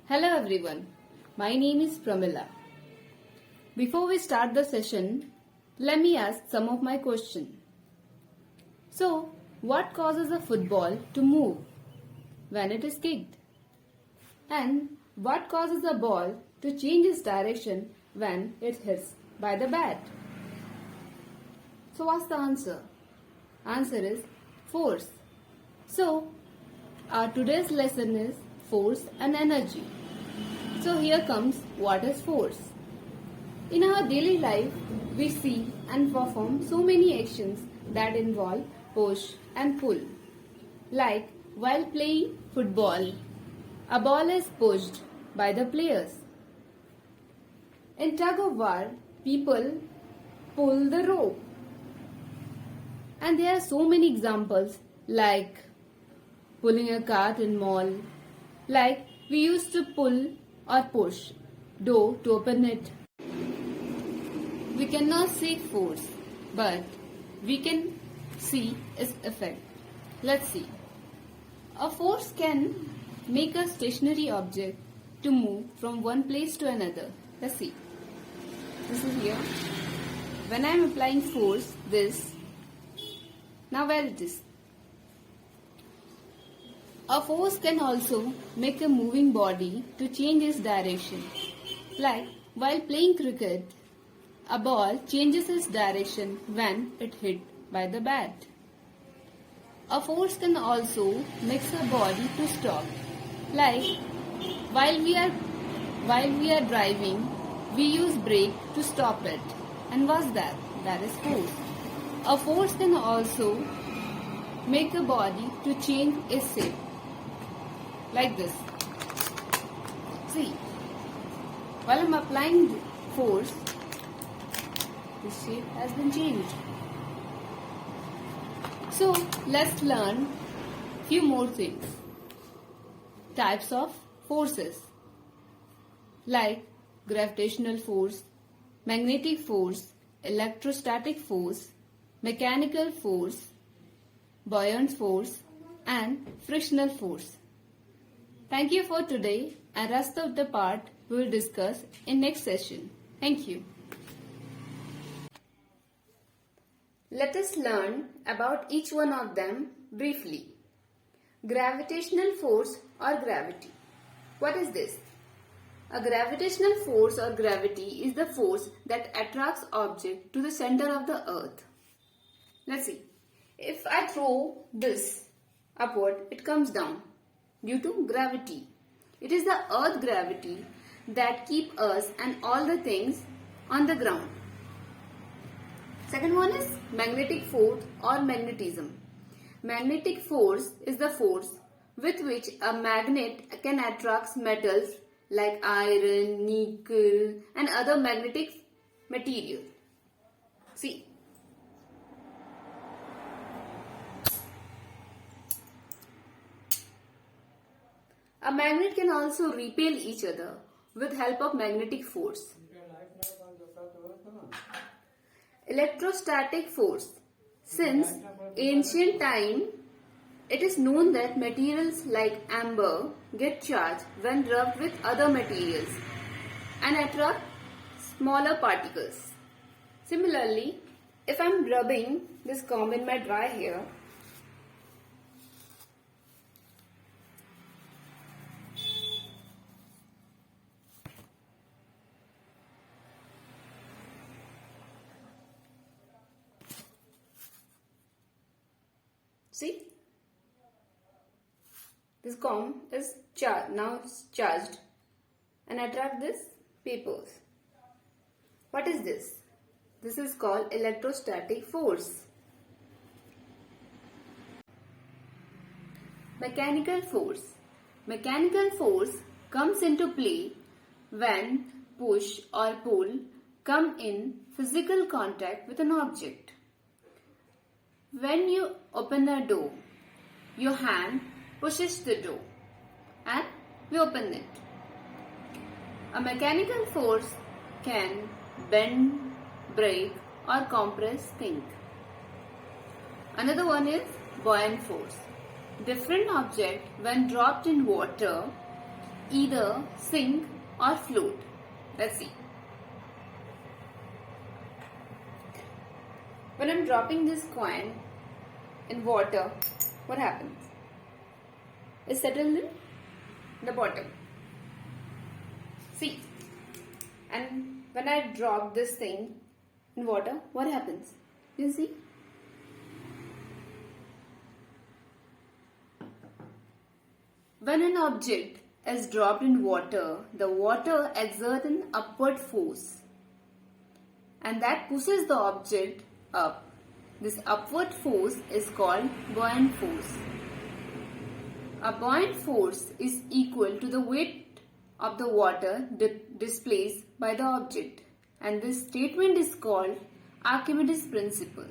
Hello everyone, my name is Pramila. Before we start the session, let me ask some of my questions. So, what causes a football to move when it is kicked? And what causes a ball to change its direction when it hits by the bat? So, what's the answer? Answer is force. So, our today's lesson is force and energy. So here comes what is force. In our daily life, we see and perform so many actions that involve push and pull. Like while playing football, a ball is pushed by the players. In tug of war, people pull the rope. And there are so many examples like pulling a cart in mall, like we used to pull or push door to open it. We cannot see force, but we can see its effect. Let's see. A force can make a stationary object to move from one place to another. Let's see. This is here. When I am applying force, this. Now where it is? A force can also make a moving body to change its direction. Like while playing cricket, a ball changes its direction when it hit by the bat. A force can also make a body to stop. Like while we are driving, we use brake to stop it. And what's that? That is force. A force can also make a body to change its shape. Like this. See, while I am applying force, this shape has been changed. So, let's learn few more things. Types of forces like gravitational force, magnetic force, electrostatic force, mechanical force, buoyant force, and frictional force. Thank you for today, and rest of the part we will discuss in next session. Thank you. Let us learn about each one of them briefly. Gravitational force or gravity. What is this? A gravitational force or gravity is the force that attracts object to the center of the earth. Let's see. If I throw this upward, it comes down due to gravity. It is the earth gravity that keep us and all the things on the ground. Second one is magnetic force or magnetism. Magnetic force is the force with which a magnet can attract metals like iron, nickel and other magnetic material. See. A magnet can also repel each other with help of magnetic force. Electrostatic force. Since ancient time, it is known that materials like amber get charged when rubbed with other materials and attract smaller particles. Similarly, if I am rubbing this comb in my dry hair, see, this comb is now charged and attract this papers. What is this? This is called electrostatic force. Mechanical force. Mechanical force comes into play when push or pull come in physical contact with an object. When you open a door, your hand pushes the door and we open it. A mechanical force can bend, break or compress things. Another one is buoyant force. Different object when dropped in water either sink or float. Let's see. When I'm dropping this coin in water, what happens? It's settled in the bottom. See. And when I drop this thing in water, what happens? You see? When an object is dropped in water, the water exerts an upward force and that pushes the object up. This upward force is called buoyant force. A buoyant force is equal to the weight of the water displaced by the object, and this statement is called Archimedes' principle.